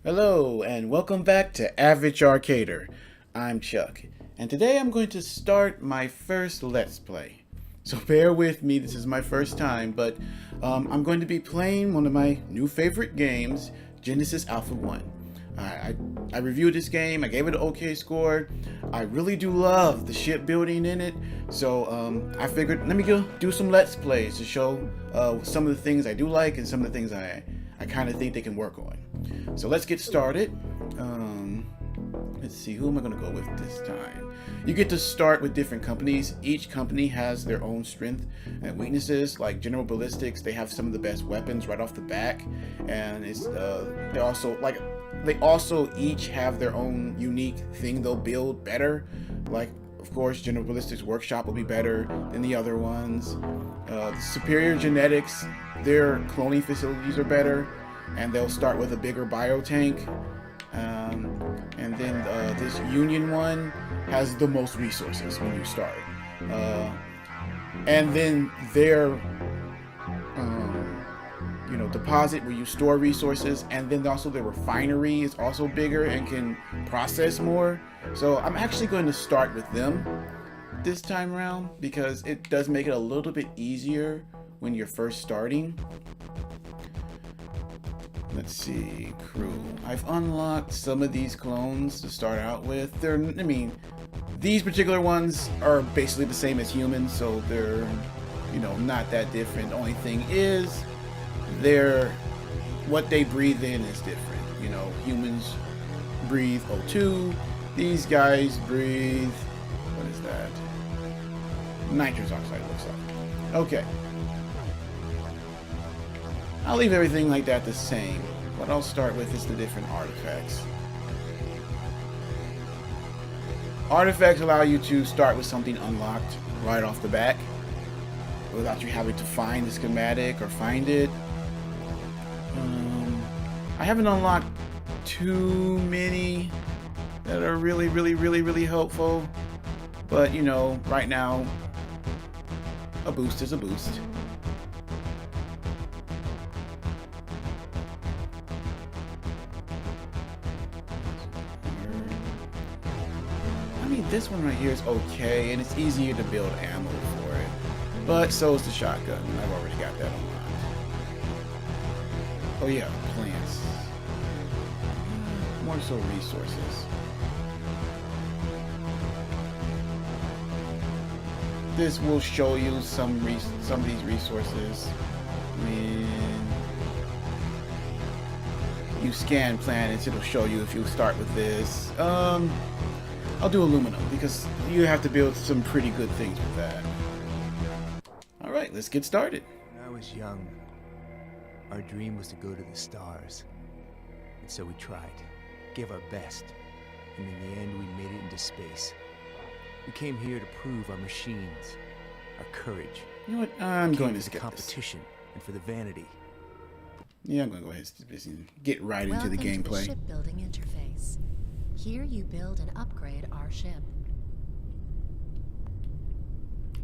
Hello, and welcome back to Average Arcader. I'm Chuck, and today I'm going to start my first Let's Play. So bear with me, this is my first time, but I'm going to be playing one of my new favorite games, Genesis Alpha 1. I reviewed this game, I gave it an okay score. I really do love the shipbuilding in it, so I figured let me go do some Let's Plays to show some of the things I do like and some of the things I kind of think they can work on. So let's get started. Let's see, who am I going to go with this time? You get to start with different companies. Each company has their own strength and weaknesses. Like General Ballistics, they have some of the best weapons right off the back, and it's they also each have their own unique thing they'll build better. Like, of course, General Ballistics Workshop will be better than the other ones. Superior Genetics, their cloning facilities are better, and they'll start with a bigger biotank. And then this Union one has the most resources when you start. And then their deposit where you store resources, and then also the refinery is also bigger and can process more. So I'm actually going to start with them this time around because it does make it a little bit easier when you're first starting. Let's see, crew. I've unlocked some of these clones to start out with. These particular ones are basically the same as humans, so they're, not that different. The only thing is, what they breathe in is different. Humans breathe O2. These guys breathe, what is that? Nitrous oxide, looks like. Okay. I'll leave everything like that the same. What I'll start with is the different artifacts. Artifacts allow you to start with something unlocked right off the bat without you having to find the schematic or find it. I haven't unlocked too many that are really helpful, but right now a boost is a boost. This one right here is okay, and it's easier to build ammo for it. But so is the shotgun. I've already got that unlocked. Oh yeah, plants. More so resources. This will show you some of these resources when you scan planets. It'll show you if you start with this. I'll do aluminum because you have to build some pretty good things with that. Alright, let's get started. When I was young, our dream was to go to the stars. And so we tried, gave our best, and in the end we made it into space. We came here to prove our machines, our courage. You know what? I'm going to skip the competition and for the vanity. Yeah, I'm going to go ahead and get right into the gameplay. Welcome to the shipbuilding interface. Here you build and upgrade our ship.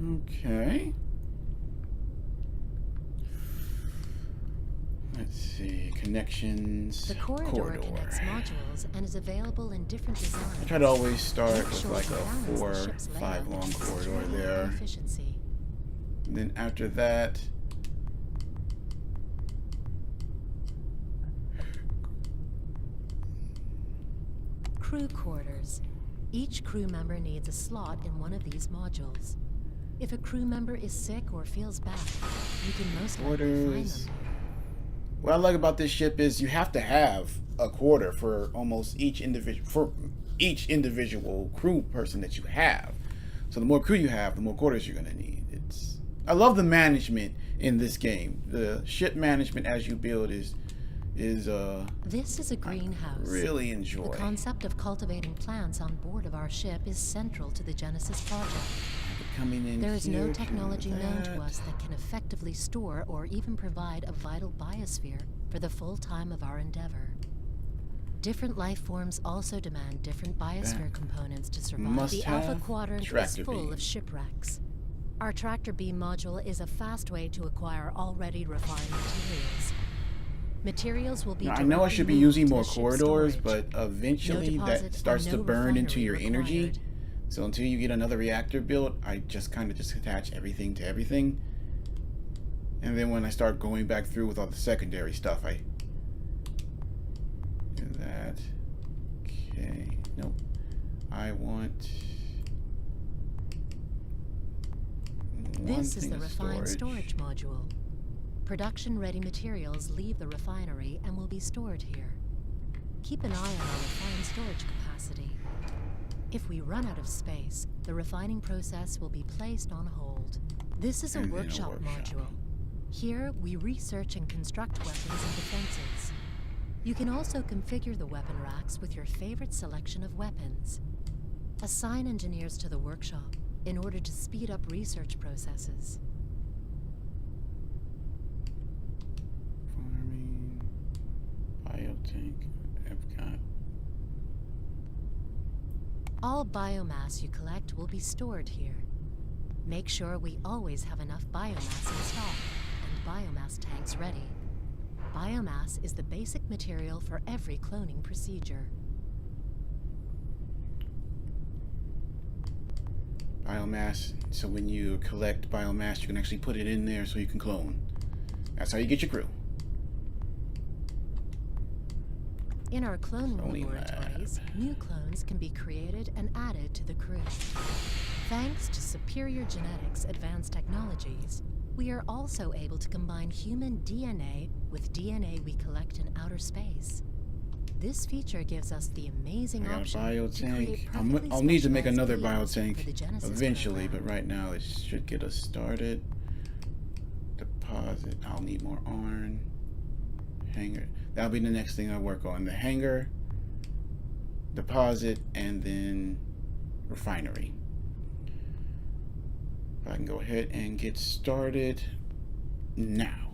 Okay. Let's see. Connections. The corridor connects modules and is available in different designs. I try to always start with like a 4 or 5 long corridor there. And then after that, crew quarters. Each crew member needs a slot in one of these modules. If a crew member is sick or feels bad, you can most likely find them. What I like about this ship is you have to have a quarter for almost each individual crew person that you have. So the more crew you have, the more quarters you're gonna need. I love the management in this game. The ship management as you build is this is a greenhouse. Really enjoy. The concept of cultivating plants on board of our ship is central to the Genesis project. There is no technology known to us that can effectively store or even provide a vital biosphere for the full time of our endeavor. Different life forms also demand different biosphere components to survive. Must The Alpha have Quadrant is tractor full beam. of shipwrecks. Our tractor beam module is a fast way to acquire already refined materials. Materials will be Now, I know I directly should be moved using to the more ship's corridors, storage. but eventually No that deposit starts and to no burn into refinery your energy. required. So until you get another reactor built, I just kind of just attach everything to everything. And then when I start going back through with all the secondary stuff, I do that. Okay, nope. I want one This is thing the of refined storage module. Production-ready materials leave the refinery and will be stored here. Keep an eye on our refined storage capacity. If we run out of space, the refining process will be placed on hold. This is a And then a workshop workshop. module. Here, we research and construct weapons and defenses. You can also configure the weapon racks with your favorite selection of weapons. Assign engineers to the workshop in order to speed up research processes. Farming, biotank, Epcot. All biomass you collect will be stored here. Make sure we always have enough biomass in stock and biomass tanks ready. Biomass is the basic material for every cloning procedure. Biomass, so when you collect biomass, you can actually put it in there so you can clone. That's how you get your crew. In our cloning Cloning laboratories, new clones can be created and added to the crew. Thanks to superior genetics advanced technologies, we are also able to combine human DNA with DNA we collect in outer space. This feature gives us the amazing I got a option to create biotank. I'll need to make perfectly another specialized vehicles for the biotank Genesis eventually, program. but right now it should get us started. Deposit. I'll need more iron. Hangar. That'll be the next thing I work on. The hangar, deposit, and then refinery. I can go ahead and get started now.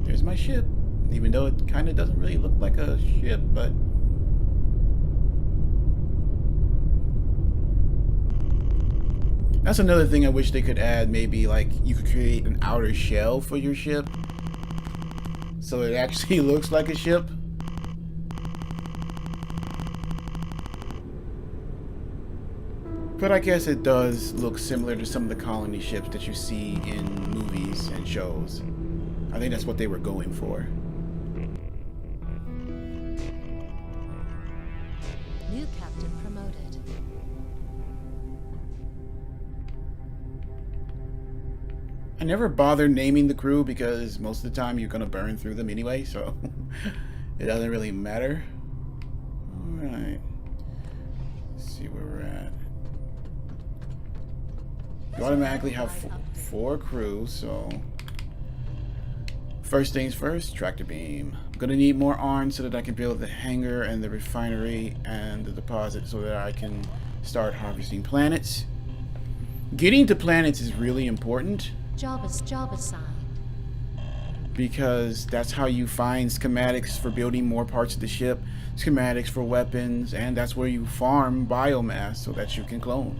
There's my ship, even though it kind of doesn't really look like a ship, but that's another thing I wish they could add. Maybe like you could create an outer shell for your ship so it actually looks like a ship. But I guess it does look similar to some of the colony ships that you see in movies and shows. I think that's what they were going for. New captain promoted. I never bother naming the crew because most of the time you're gonna burn through them anyway, so it doesn't really matter. Alright. Let's see where we're at. You automatically have 4 crews, so first things first, tractor beam. I'm gonna need more iron so that I can build the hangar and the refinery and the deposit so that I can start harvesting planets. Getting to planets is really important Job assigned. because that's how you find schematics for building more parts of the ship, schematics for weapons, and that's where you farm biomass so that you can clone.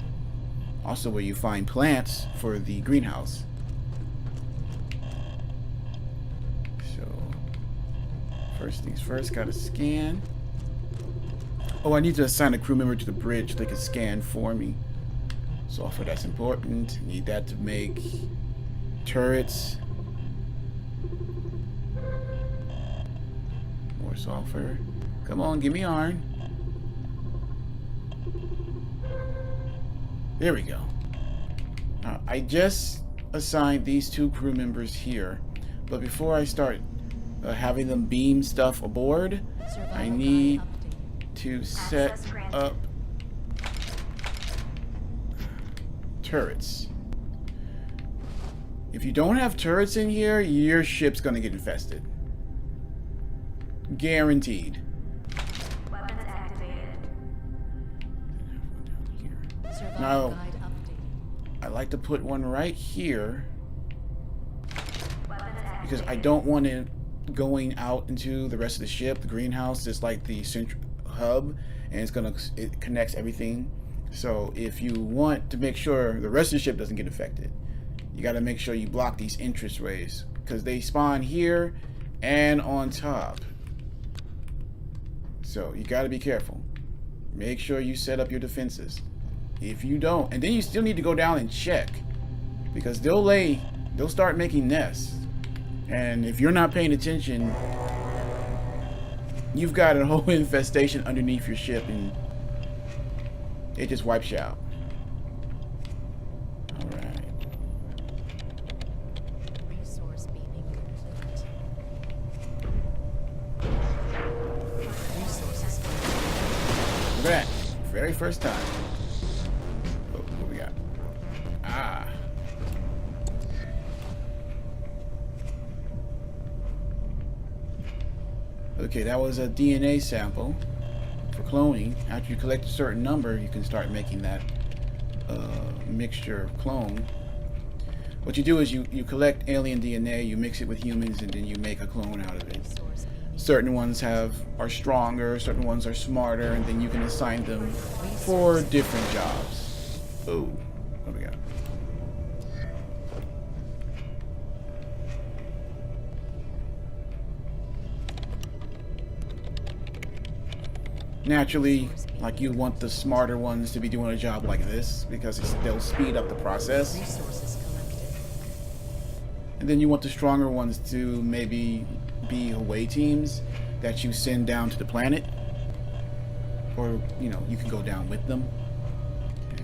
Also where you find plants for the greenhouse. So, first things first, gotta scan. Oh, I need to assign a crew member to the bridge so they can scan for me. Software, that's important. Need that to make turrets. More software. Come on, give me iron. There we go. I just assigned these 2 crew members here, but before I start having them beam stuff aboard, I need to set up turrets. If you don't have turrets in here, your ship's gonna get infested. Guaranteed. Weapons activated. Survival Now, guide updated. I like to put one right here because I don't want it going out into the rest of the ship. The greenhouse is like the central hub, and it connects everything. So if you want to make sure the rest of the ship doesn't get affected, you got to make sure you block these entrance ways, because they spawn here and on top. So you got to be careful. Make sure you set up your defenses. If you don't, and then you still need to go down and check, because they'll start making nests, and if you're not paying attention, you've got a whole infestation underneath your ship, and it just wipes you out. All right. Resource beaming complete. Resources complete. Look at that. Very first time. Oh, what we got? Ah. Okay, that was a DNA sample for cloning. After you collect a certain number, you can start making that mixture of clone. What you do is you collect alien DNA, you mix it with humans, and then you make a clone out of it. Resource beaming. Certain ones are stronger, certain ones are smarter, and then you can assign them for different jobs. Oh, what do we got? Naturally, like, you want the smarter ones to be doing a job like this, because they'll speed up the process. Resources collected. And then you want the stronger ones to maybe be away teams that you send down to the planet. Or, you know, you can go down with them. Okay.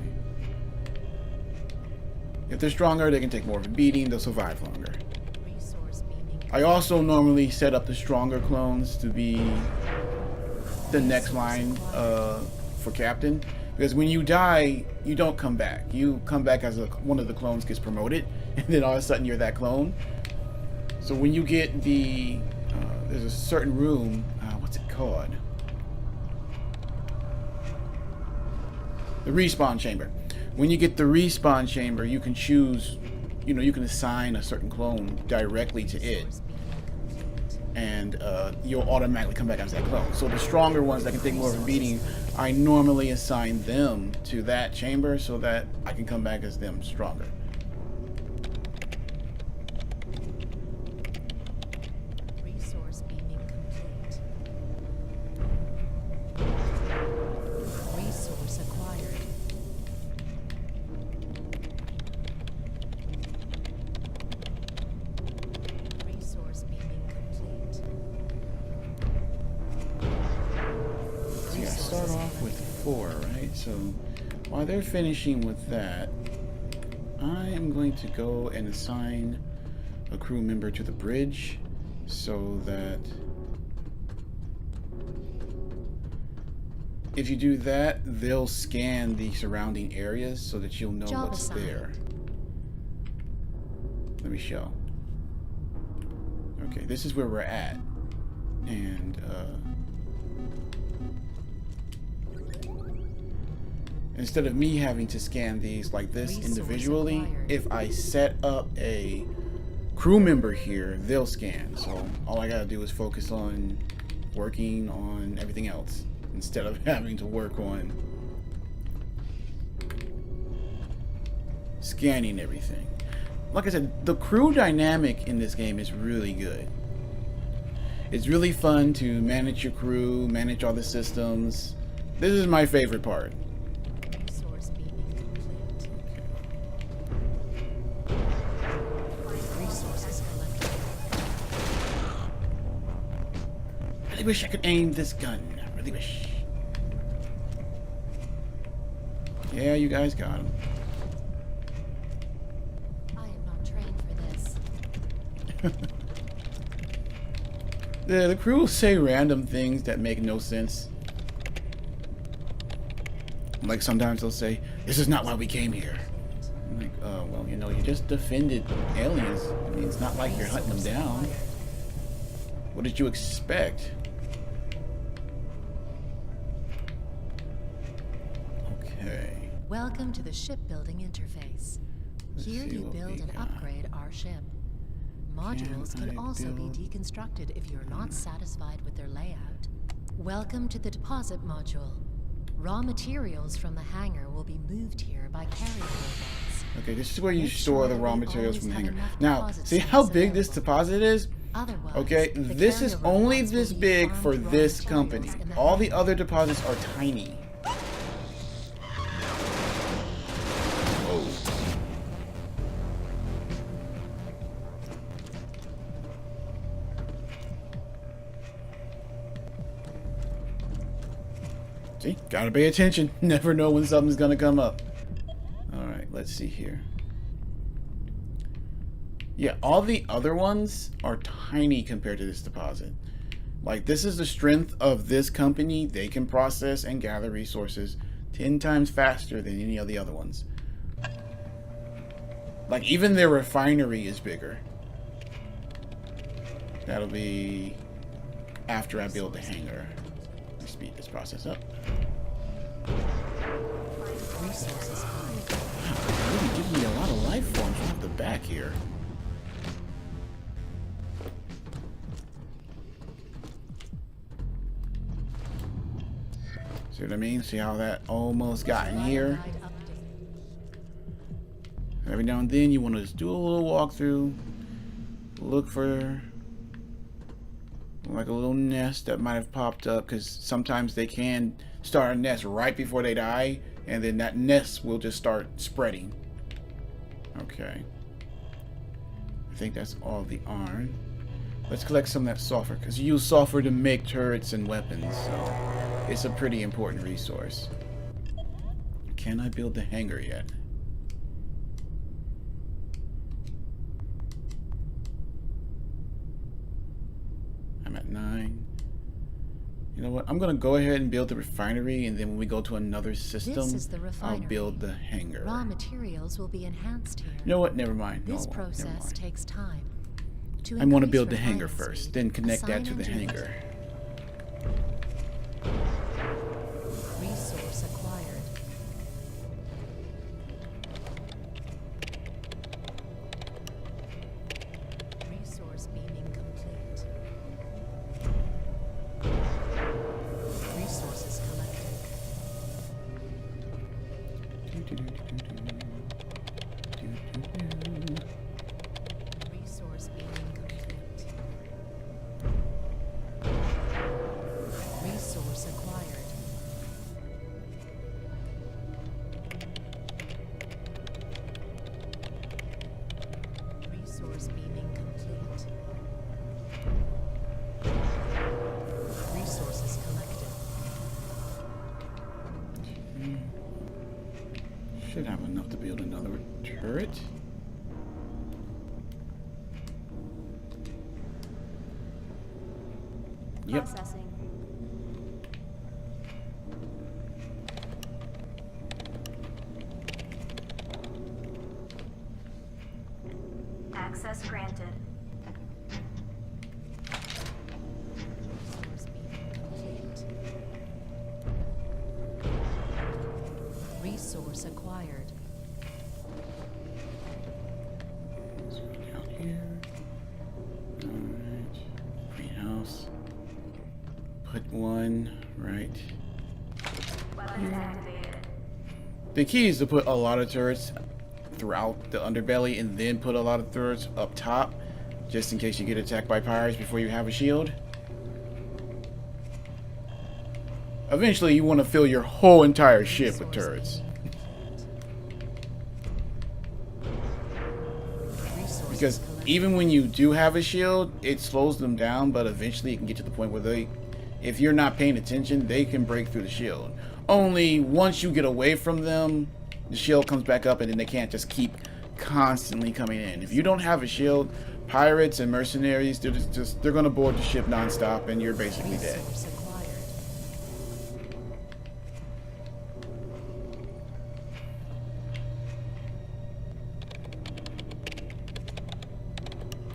If they're stronger, they can take more of a beating, they'll survive longer. Resource beaming. I also normally set up the stronger clones to be the next line for captain, because when you die, you don't come back. You come back as one of the clones gets promoted, and then all of a sudden you're that clone. So when you get the there's a certain room, what's it called? The respawn chamber. When you get the respawn chamber, you can choose, you know, you can assign a certain clone directly to it, Resource beaming complete. and you'll automatically come back as that clone. So the stronger ones that can take more of a beating, I normally assign them to that chamber so that I can come back as them stronger. Resource beaming complete. Resource acquired. Resource beaming complete. So yeah, start off with 4, right? So while they're finishing with that, I am going to go and assign a crew member to the bridge so that if you do that, they'll scan the surrounding areas so that you'll know Job what's assigned. there. Let me show. Okay, this is where we're at. And instead of me having to scan these like this Resource individually, acquired. if I set up a crew member here, they'll scan. So all I gotta do is focus on working on everything else instead of having to work on scanning everything. Like I said, the crew dynamic in this game is really good. It's really fun to manage your crew, manage all the systems. This is my favorite part. Resource beaming complete. Resources collected. I really wish I could aim this gun. I really wish. Yeah, you guys got him. I am not trained for this. The crew will say random things that make no sense. Like sometimes they'll say, "This is not why we came here." I'm like, well, you know, you just defended aliens. I mean, it's not like you're hunting them down. What did you expect? Okay. Welcome to the shipbuilding interface. Let's Here see you what build we and got. upgrade our ship. modules Can can I also be build- deconstructed if you're not satisfied with their layout. Welcome to the deposit module. Raw materials from the hangar will be moved here by carrier robots. Okay, this is where you Make store sure the that raw we materials always from the have hangar. enough Now, deposit see how space big this available. deposit is? Otherwise, Okay, the this is carrier only robots will this be big farmed for raw this materials company. in the All the hangar. other deposits are tiny. Oh. See, gotta pay attention. Never know when something's gonna come up. Alright, let's see here. Yeah, all the other ones are tiny compared to this deposit. Like, this is the strength of this company. They can process and gather resources 10 times faster than any of the other ones. Like, even their refinery is bigger. That'll be after I build the hangar. Let me speed this process up. Resources Really gives me a lot of life forms off the back here. See what I mean? See how that almost got in here? Guide update. Every now and then you want to just do a little walkthrough. Look for like a little nest that might have popped up, because sometimes they can start a nest right before they die, and then that nest will just start spreading. Okay. I think that's all the iron. Let's collect some of that sulfur, because you use sulfur to make turrets and weapons, so it's a pretty important resource. Can I build the hangar yet? I'm at 9. You know what? I'm gonna go ahead and build the refinery, and then when we go to another system, This is the I'll refinery. build the hangar. Raw materials will be enhanced here. You know what? Never mind. This never process mind. takes time. To I want to increase build the hangar refining first, speed, then connect that assign to the engineers. hangar. Resource acquired. Resource beaming complete. Resources collected. Resource beaming complete. Resource acquired. Resource beaming complete. Resources collected. Should have enough to build another turret. Yep. Processing. Access granted. Resource beaming complete. Resource acquired. Down here. Alright. Greenhouse. Put one right. Weapons activated. The key is to put a lot of turrets throughout the underbelly, and then put a lot of turrets up top, just in case you get attacked by pirates before you have a shield. Eventually, you want to fill your whole entire ship with Resource turrets. beaming complete. Resources Because collected. even when you do have a shield, it slows them down, but eventually it can get to the point where they, if you're not paying attention, they can break through the shield. Only once you get away from them, the shield comes back up, and then they can't just keep constantly coming in. If you don't have a shield, pirates and mercenaries, they're gonna board the ship nonstop, and you're basically dead. Resource acquired.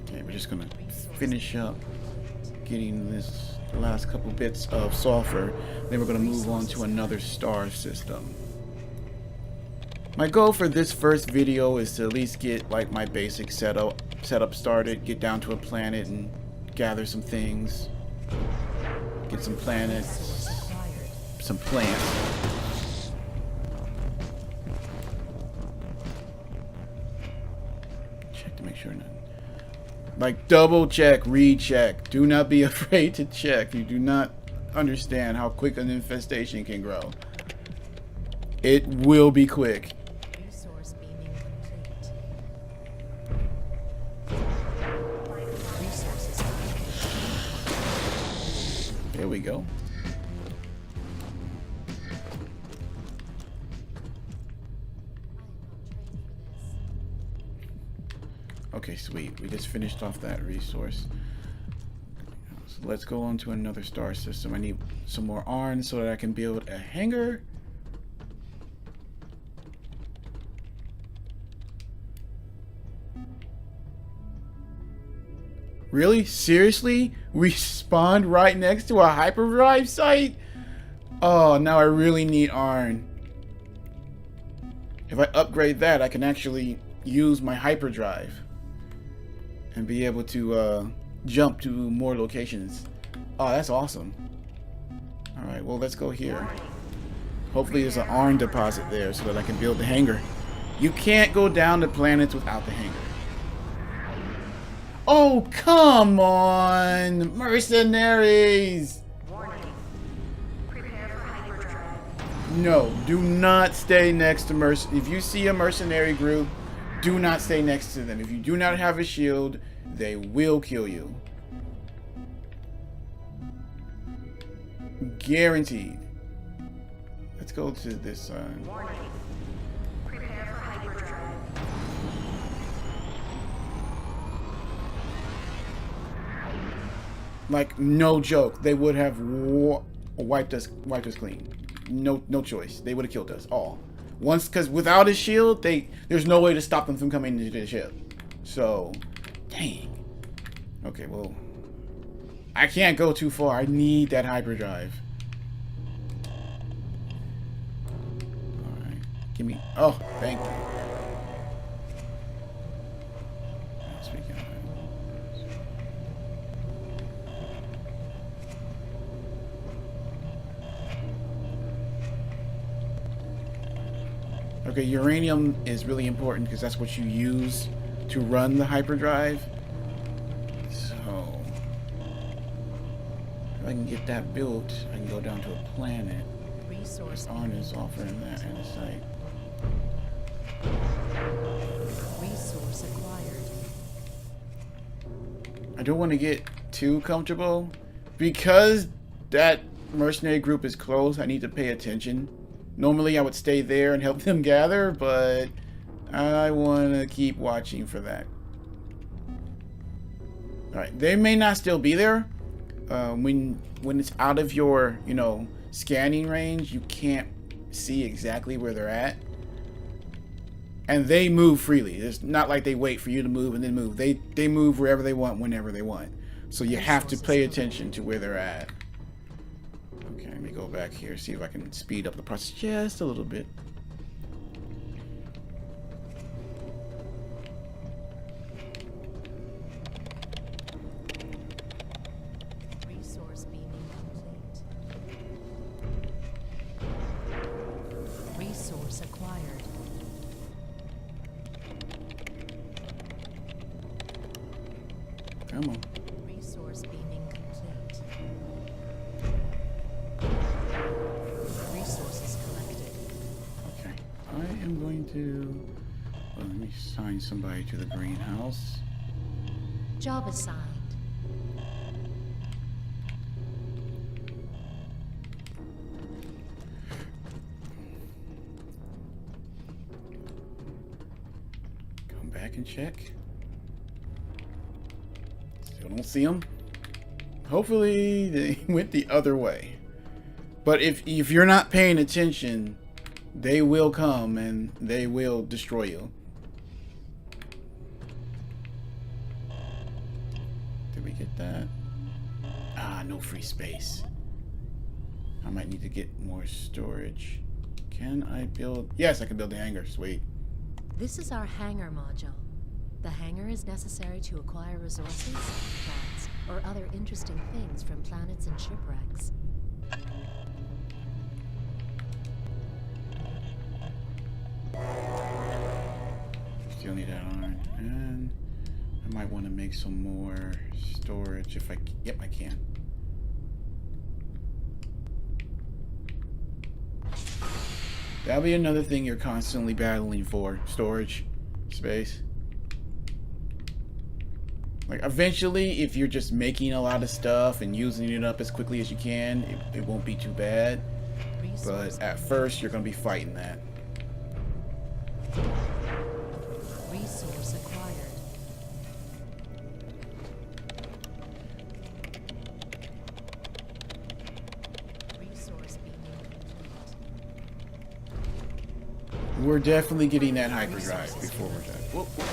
Okay, we're just gonna finish up getting this last couple bits of sulfur, then we're gonna move on to another star system. My goal for this first video is to at least get like my basic setup setup started, get down to a planet and gather some things. Get some planets, some plants. Check to make sure nothing. Like, double check, recheck. Do not be afraid to check. You do not understand how quick an infestation can grow. It will be quick. Resource beaming complete. Resources. There we go. I am on train for this. Okay, sweet. We just finished off that resource. So let's go on to another star system. I need some more iron so that I can build a hangar. Really? Seriously? We spawned right next to a hyperdrive site? Oh, now I really need iron. If I upgrade that, I can actually use my hyperdrive and be able to jump to more locations. Oh, that's awesome. Alright, well, let's go here. Hopefully there's an iron deposit there so that I can build the hangar. You can't go down to planets without the hangar. Oh, come on! Mercenaries! Warning. Prepare for hyperdrive. No, do not stay next to If you see a mercenary group, do not stay next to them. If you do not have a shield, they will kill you. Guaranteed. Let's go to this side. Warning. Prepare for hyperdrive. Like, no joke, they would have wiped us clean. No choice. They would have killed us all. Once, because without his shield, there's no way to stop them from coming into the ship. So, dang. Okay, well, I can't go too far. I need that hyperdrive. All right, give me. Oh, thank you. Speaking of that. Okay, uranium is really important because that's what you use to run the hyperdrive. So, if I can get that built, I can go down to a planet. Resource Arn is offering that in a site. resource acquired. I don't want to get too comfortable because that mercenary group is close. I need to pay attention. Normally I would stay there and help them gather, but I want to keep watching for that. Alright, they may not still be there. When it's out of your, scanning range, you can't see exactly where they're at. And they move freely. It's not like they wait for you to move and then move. They move wherever they want, whenever they want. So you have to pay attention to where they're at. Okay, let me go back here, see if I can speed up the process just a little bit. Resource beaming complete. Resource acquired. Come on. Resource beaming complete. Resources collected. Okay, I am going to, well, let me assign somebody to the greenhouse. Job assigned. Come back and check. Still don't see them. Hopefully they went the other way. But if you're not paying attention, they will come and they will destroy you. Did we get that? Ah, no free space. I might need to get more storage. Can I build? Yes, I can build the hangar. Sweet. This is our hangar module. The hangar is necessary to acquire resources, plants, or other interesting things from planets and shipwrecks. Still need that on. And I might want to make some more storage if I... Yep, I can. That'll be another thing you're constantly battling for. Storage space. Like, eventually, if you're just making a lot of stuff and using it up as quickly as you can, it won't be too bad. But at first, you're going to be fighting that. Resource acquired. Resource being complete. We're definitely getting that hyperdrive before we're done. Whoop, whoop.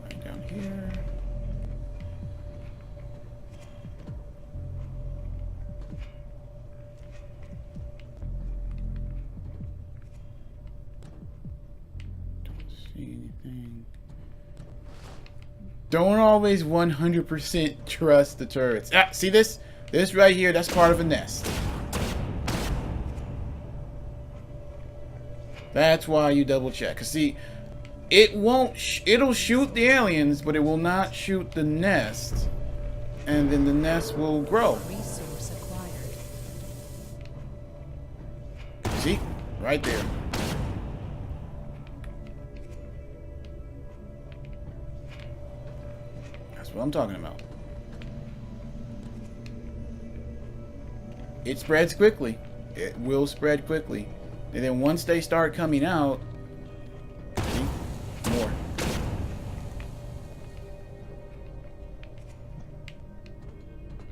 Right down here. Don't see anything. Don't always 100% trust the turrets. Ah, see this? This right here, that's part of a nest. That's why you double check. Cause see, it won't. It'll shoot the aliens, but it will not shoot the nest, and then the nest will grow. Resource acquired. See, right there. That's what I'm talking about. It spreads quickly. It will spread quickly. And then once they start coming out, see, more.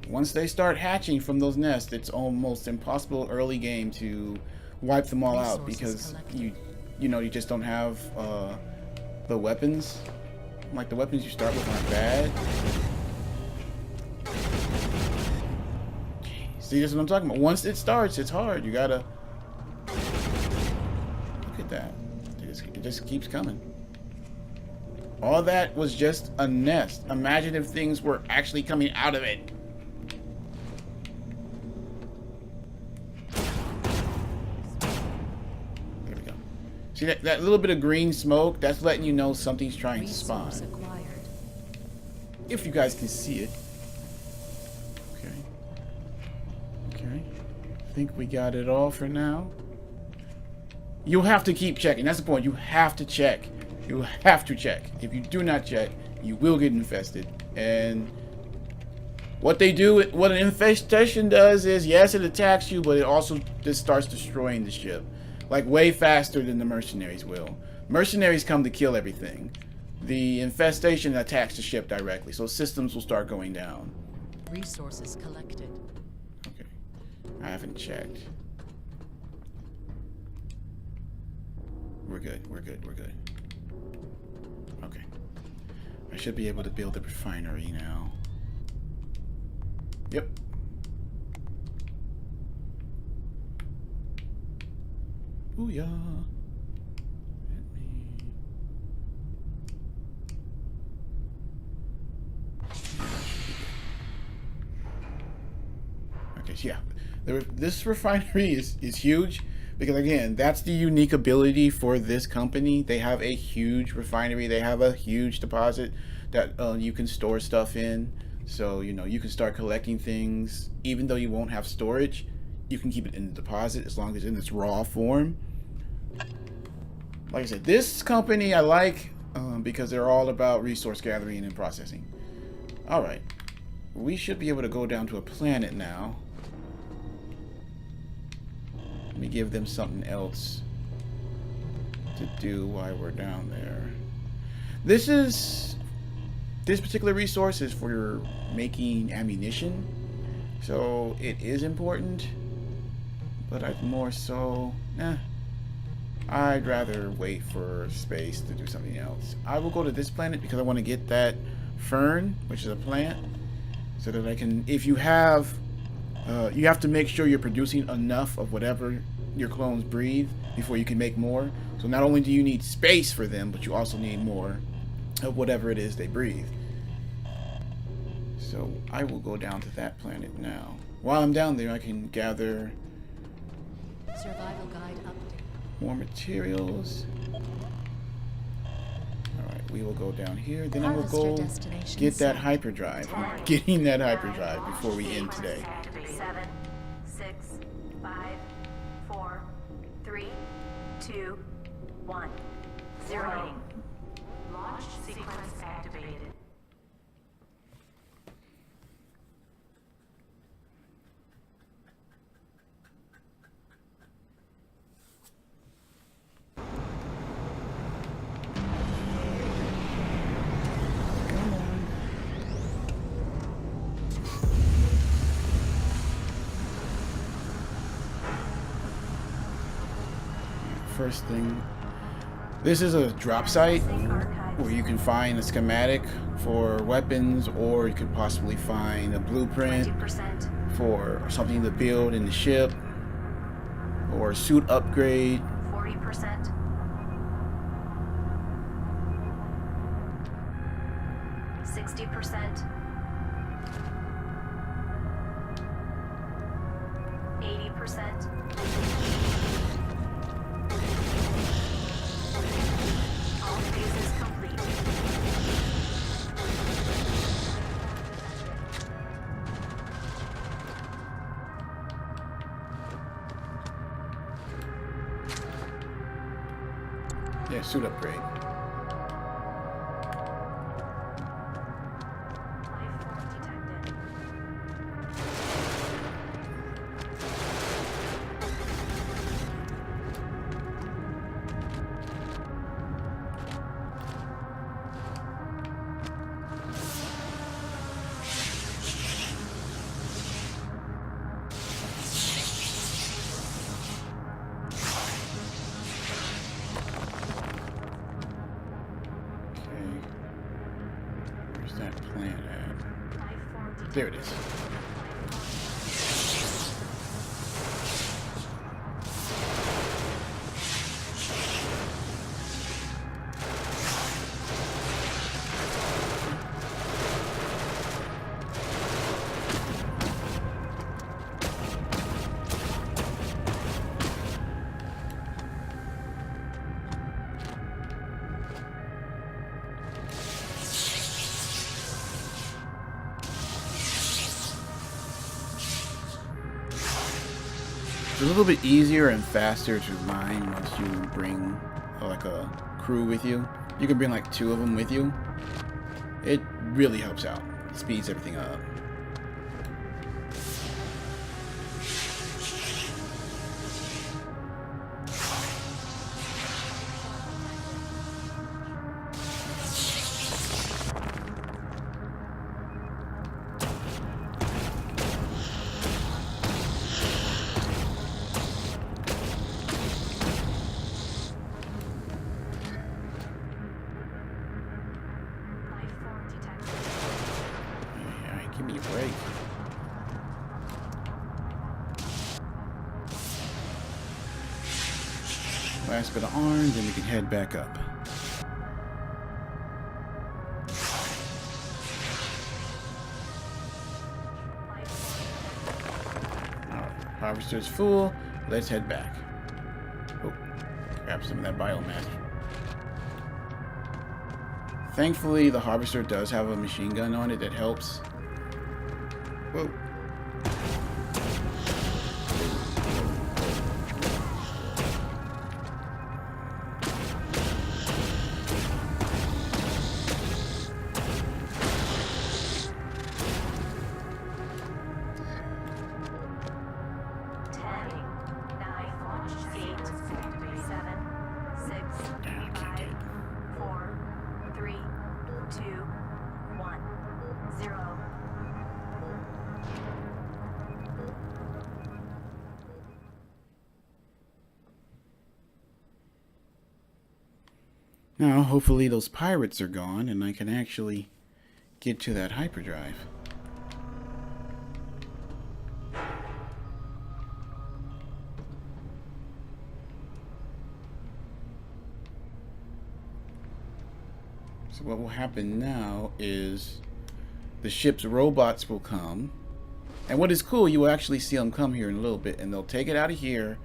Once they start hatching from those nests, it's almost impossible early game to wipe them all out because you just don't have the weapons. Like the weapons you start with aren't bad. See, this is what I'm talking about. Once it starts, it's hard. You gotta look at that. It just keeps coming. All that was just a nest. Imagine if things were actually coming out of it. There we go. See that little bit of green smoke? That's letting you know something's trying to spawn. Resource acquired. If you guys can see it. Okay. I think we got it all for now. You'll have to keep checking. That's the point. You have to check. You have to check. If you do not check, you will get infested. And what they do, what an infestation does is, yes, it attacks you, but it also just starts destroying the ship. Like way faster than the mercenaries will. Mercenaries come to kill everything. The infestation attacks the ship directly, so systems will start going down. Resources collected. Okay. I haven't checked. We're good, we're good, we're good. Okay. I should be able to build a refinery now. Yep. Booyah. Let me... Okay, so yeah. This refinery is huge. Because again, that's the unique ability for this company. They have a huge refinery. They have a huge deposit that you can store stuff in. So, you know, you can start collecting things. Even though you won't have storage, you can keep it in the deposit as long as it's in its raw form. Like I said, this company I like because they're all about resource gathering and processing. Alright. We should be able to go down to a planet now. Let me give them something else to do while we're down there. This particular resource is for making ammunition, so it is important, but I'd more so, I'd rather wait for space to do something else. I will go to this planet because I want to get that fern, which is a plant, so that I can, if you have to make sure you're producing enough of whatever your clones breathe before you can make more. So not only do you need space for them, but you also need more of whatever it is they breathe. So I will go down to that planet now. While I'm down there, I can gather Survival guide update. more materials. Alright, we will go down here. Then I will Harvester go destination get that set. hyperdrive. I'm getting that hyperdrive before we end today. 7, 6, 5, 4, 3, 2, 1. Zeroing. Launch sequence activated. First thing, this is a drop site where you can find a schematic for weapons, or you could possibly find a blueprint 20%. for something to build in the ship, or a suit upgrade. 40%. 60%. 80%. All phases complete. Yeah, suit upgrade. Life form detected. Okay. Where's that plant at? Life form detected. There it is. It's a little bit easier and faster to mine once you bring like a crew with you. You can bring like 2 of them with you. It really helps out. Speeds everything up. Life form detected. Alright, give me a break. Last bit of arms, then we can head back up. Alright, harvester's full. Let's head back. Oh, grab some of that biomass. Thankfully, the harvester does have a machine gun on it that helps. Whoa. Now, hopefully those pirates are gone and I can actually get to that hyperdrive. So what will happen now is the ship's robots will come. And what is cool, you will actually see them come here in a little bit, and they'll take it out of here,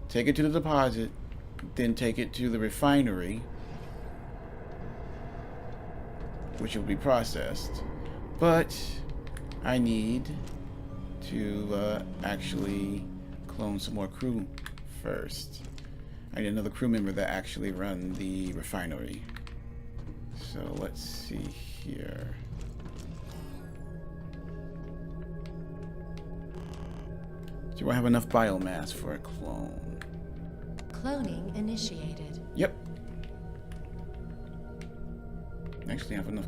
take it to the deposit, then take it to the refinery, which will be processed. But I need to actually clone some more crew first. I need another crew member that actually run the refinery. So let's see here. Do I have enough biomass for a clone? Cloning initiated. Yep. Actually, I have enough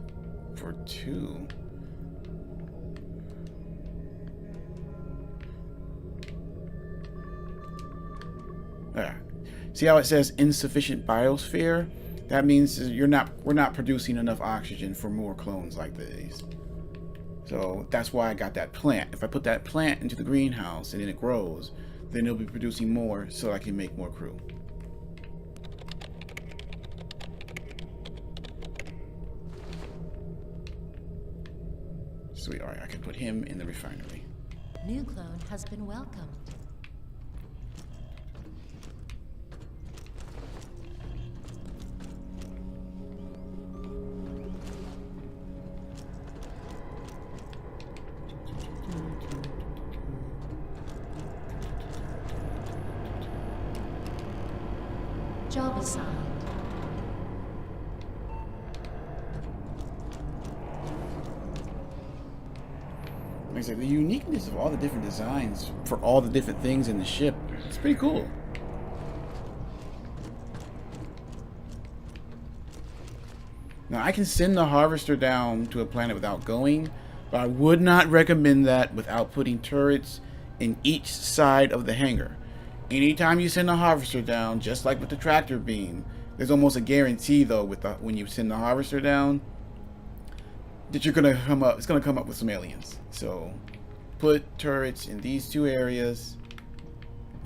for 2. There. See how it says insufficient biosphere? That means we're not producing enough oxygen for more clones like these. So that's why I got that plant. If I put that plant into the greenhouse and then it grows, then it'll be producing more so I can make more crew. Sweet, alright, I can put him in the refinery. New clone has been welcomed. Job assigned. Like I said, the uniqueness of all the different designs for all the different things in the ship, it's pretty cool. Now I can send the harvester down to a planet without going, but I would not recommend that without putting turrets in each side of the hangar. Anytime you send a harvester down, just like with the tractor beam, there's almost a guarantee though with when you send the harvester down that you're gonna come up. It's gonna come up with some aliens. So put turrets in these 2 areas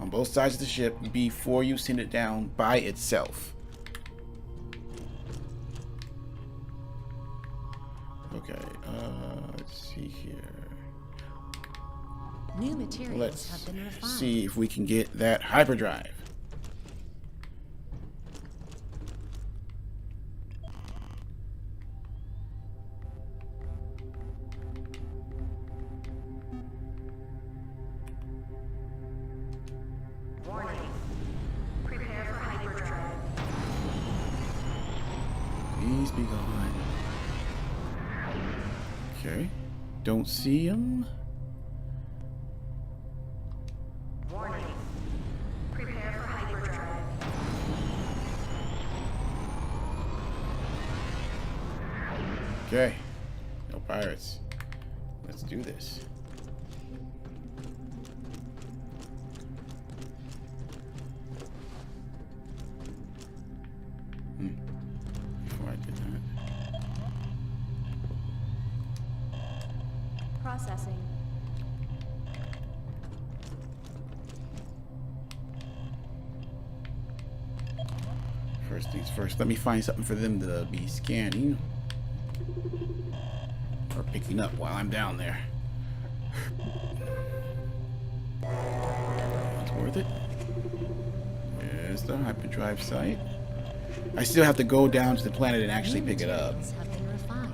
on both sides of the ship before you send it down by itself. Okay. Let's see here. New materials Let's have been refined. see if we can get that hyperdrive. Warning. Prepare for hyperdrive. Please be gone. Okay. Don't see him. Warning. Prepare for hyperdrive. Okay. No pirates. Let's do this. Before I did that. Processing. First things first, let me find something for them to be scanning or picking up while I'm down there. It's worth it. There's the hyperdrive site. I still have to go down to the planet and actually New pick it up. materials have been refined.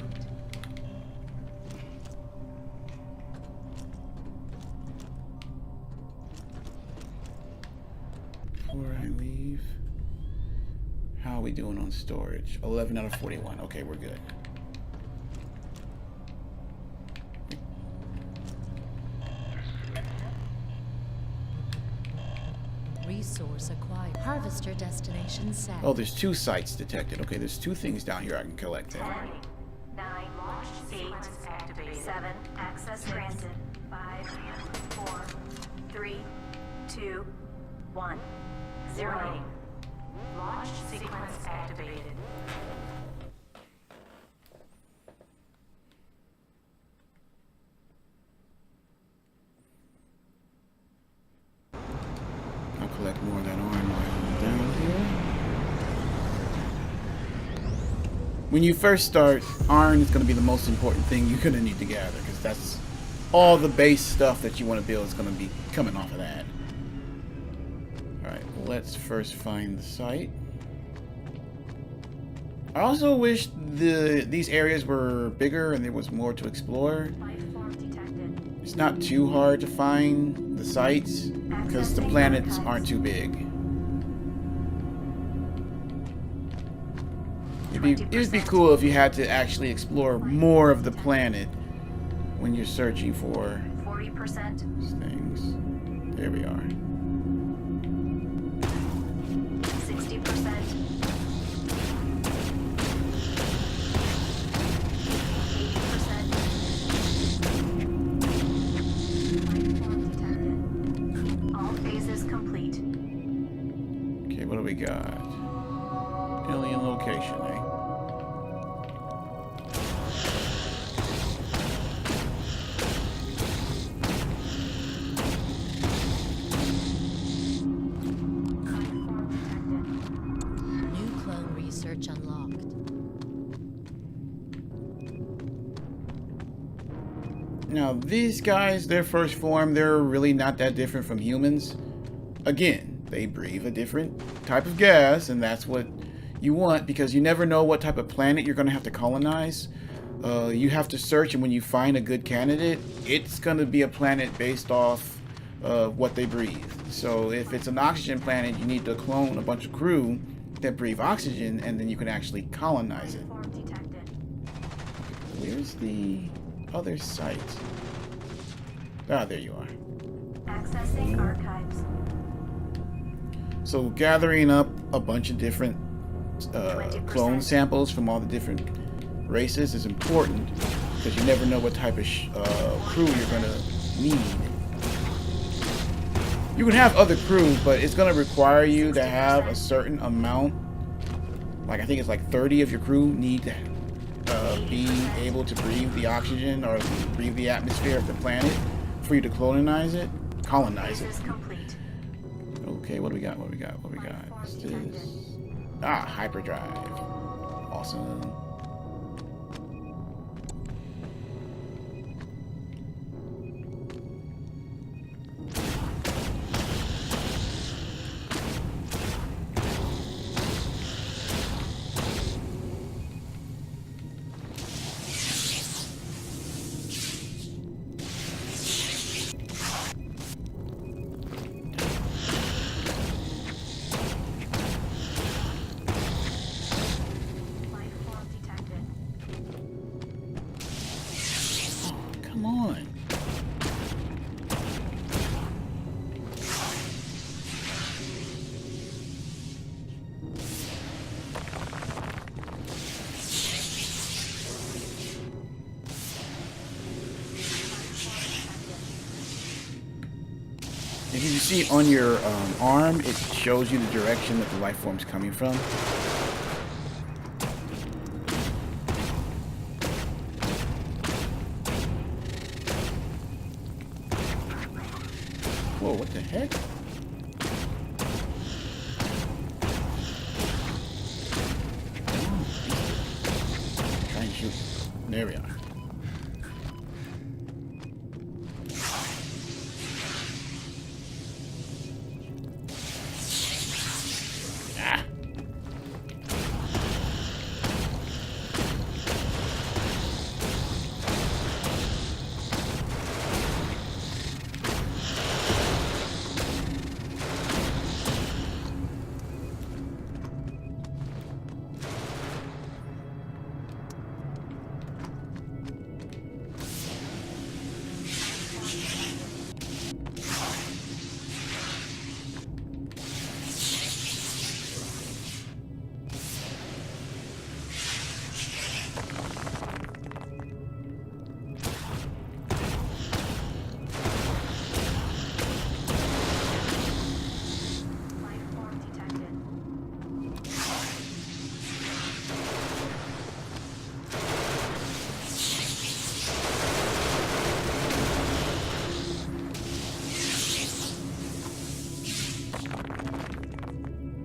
Before I leave, how are we doing on storage? 11 out of 41. Okay, we're good. Resource acquired. Harvester destination set. Oh, there's 2 sites detected. Okay, there's 2 things down here I can collect then. 9, 8, activated. 7, access granted. 5, 4, 3, 2, 1, 0. Launch sequence activated. I'll collect more of that iron while I'm down here. when you first start, iron is going to be the most important thing you're going to need to gather, because that's all the base stuff that you want to build is going to be coming off of that. Alright, let's first find the site. I also wish these areas were bigger and there was more to explore. It's not too hard to find the sites because the planets aren't too big. It'd be cool if you had to actually explore more of the planet when you're searching for 40%. things. There we are. 60%. 80%. All phases complete. Okay, what do we got? Alien location, eh? New clone research unlocked. Now, these guys, their first form, they're really not that different from humans. Again, they breathe a different type of gas, and that's what you want, because you never know what type of planet you're going to have to colonize. You have to search, and when you find a good candidate, it's going to be a planet based off what they breathe. So if it's an oxygen planet, you need to clone a bunch of crew that breathe oxygen, and then you can actually colonize it. Where's the other site? Ah, there you are. Accessing archives. So gathering up a bunch of different clone 20%. samples from all the different races is important, because you never know what type of crew you're going to need. You can have other crews, but it's going to require you to have a certain amount. Like, I think it's like 30 of your crew need to be able to breathe the oxygen or breathe the atmosphere of the planet for you to colonize it. Phases complete. Okay, what do we got? What do we got? What do we got? What's this? Ah, hyperdrive. Awesome. Life form detected. Come on. If you see on your arm, it shows you the direction that the life form's coming from. Whoa, what the heck? Try and shoot. There we are. Ah. Life form detected.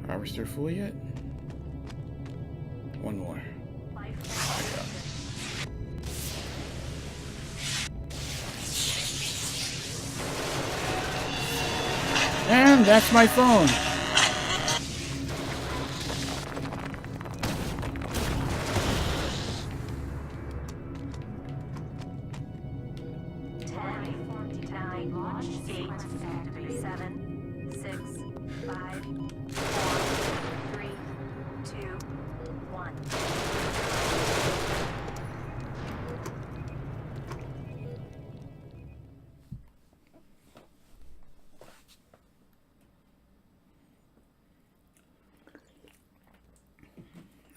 Harvester full yet? One more. Life on, that's my phone. Nine, launch sequence activated. 7, 6, 5, 4, 3, 2, 1.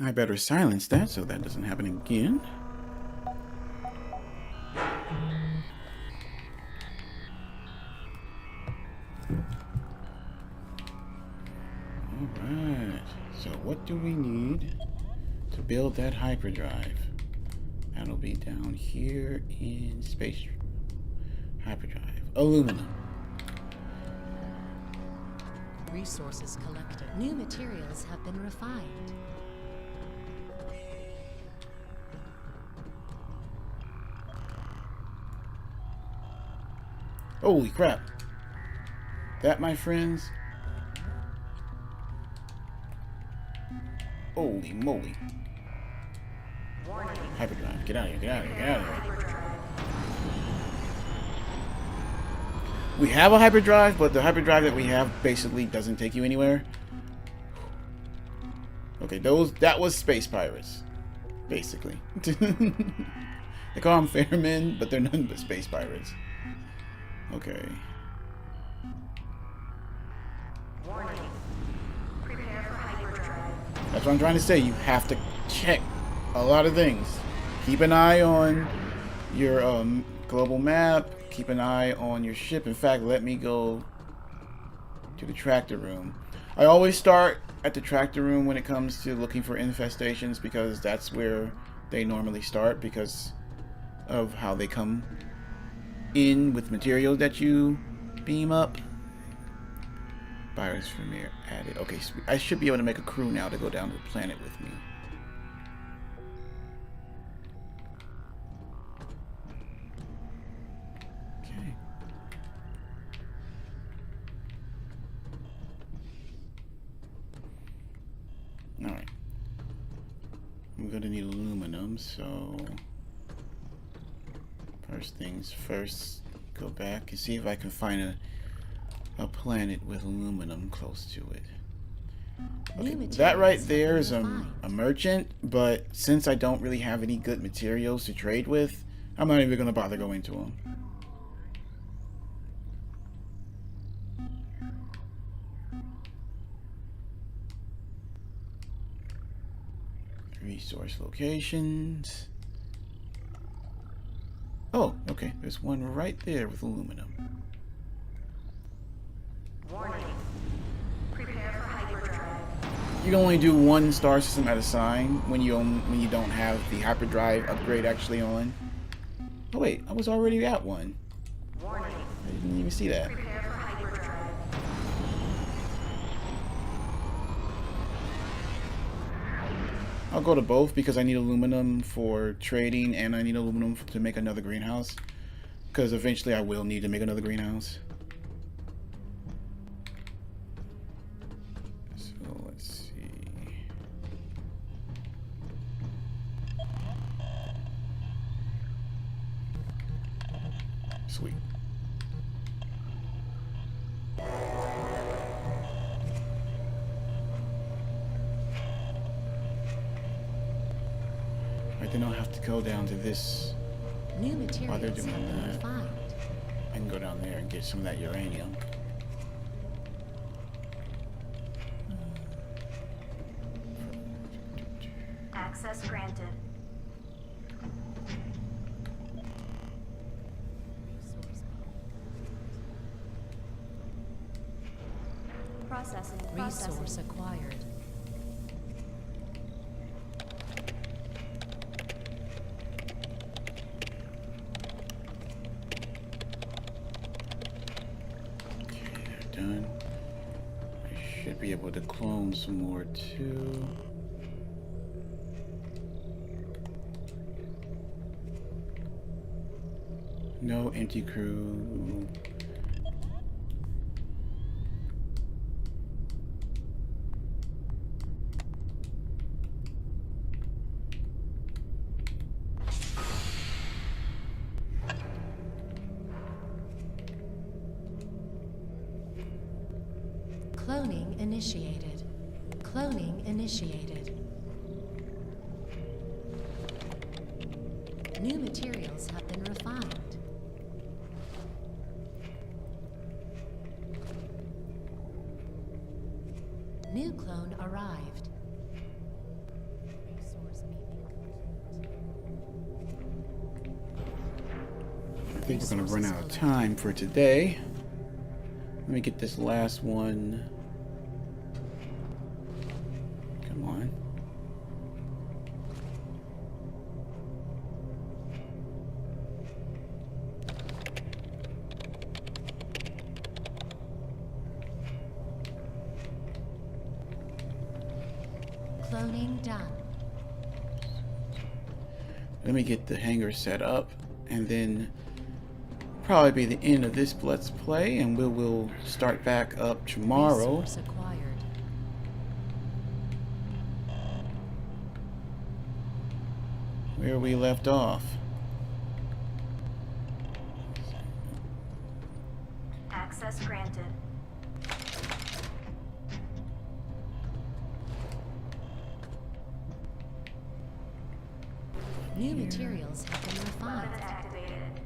I better silence that so that doesn't happen again. Alright, so what do we need to build that hyperdrive? That'll be down here in space. Hyperdrive. Aluminum. Resources collected. New materials have been refined. Holy crap. That, my friends. Holy moly. Hyperdrive. Get out of here, get out of here, get out of here. We have a hyperdrive, but the hyperdrive that we have basically doesn't take you anywhere. Okay, that was space pirates. Basically. They call them fairmen, but they're nothing but space pirates. Okay. That's what I'm trying to say. You have to check a lot of things. Keep an eye on your global map. Keep an eye on your ship. In fact, let me go to the tractor room. I always start at the tractor room when it comes to looking for infestations because that's where they normally start because of how they come in with materials that you beam up. Virus Premiere added. Okay, so I should be able to make a crew now to go down to the planet with me. Okay. Alright. I'm gonna need aluminum, so first things first, go back and see if I can find a planet with aluminum close to it. Okay, that right there is a merchant, but since I don't really have any good materials to trade with, I'm not even gonna bother going to him. Resource locations. Oh, okay. There's one right there with aluminum. Warning. Prepare for hyperdrive. You can only do one star system at a time when you don't have the hyperdrive upgrade actually on. Oh wait, I was already at one. Warning. I didn't even see that. Prepare for hyperdrive. I'll go to both because I need aluminum for trading and I need aluminum to make another greenhouse. Because eventually I will need to make another greenhouse. So let's see. Sweet. Right, then I'll have to go down to this. New materials While they're have doing been that, refined. I can go down there and get some of that uranium. Access granted. Processing. Resource acquired. Okay, they're done. I should be able to clone some more too. No empty crew. Cloning initiated. Cloning initiated. New materials have been refined. New clone arrived. Resource meeting complete. I think we're gonna run out of time for today. Let me get this last one. Come on. Cloning done. Let me get the hangar set up, and then probably be the end of this Let's Play, and we will start back up tomorrow. Resource acquired. Where we left off. Access granted. New materials have been refined. Weapons activated.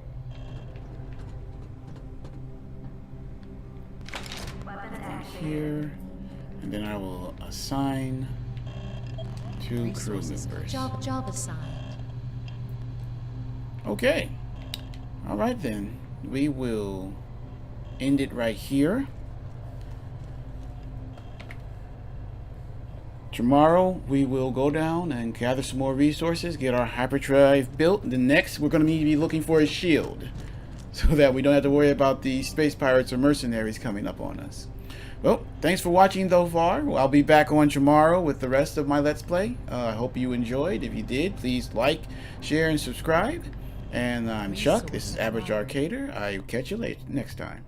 Weapons activated. Here, and then I will assign 2 crew Resources. members. Job assigned. Okay. All right then. We will end it right here. Tomorrow we will go down and gather some more resources, get our hyperdrive built. The next we're going to need to be looking for a shield, so that we don't have to worry about the space pirates or mercenaries coming up on us. Well, thanks for watching so far. I'll be back on tomorrow with the rest of my Let's Play. I hope you enjoyed. If you did, please like, share, and subscribe. And I'm Chuck. This is Average Arcader. I'll catch you later next time.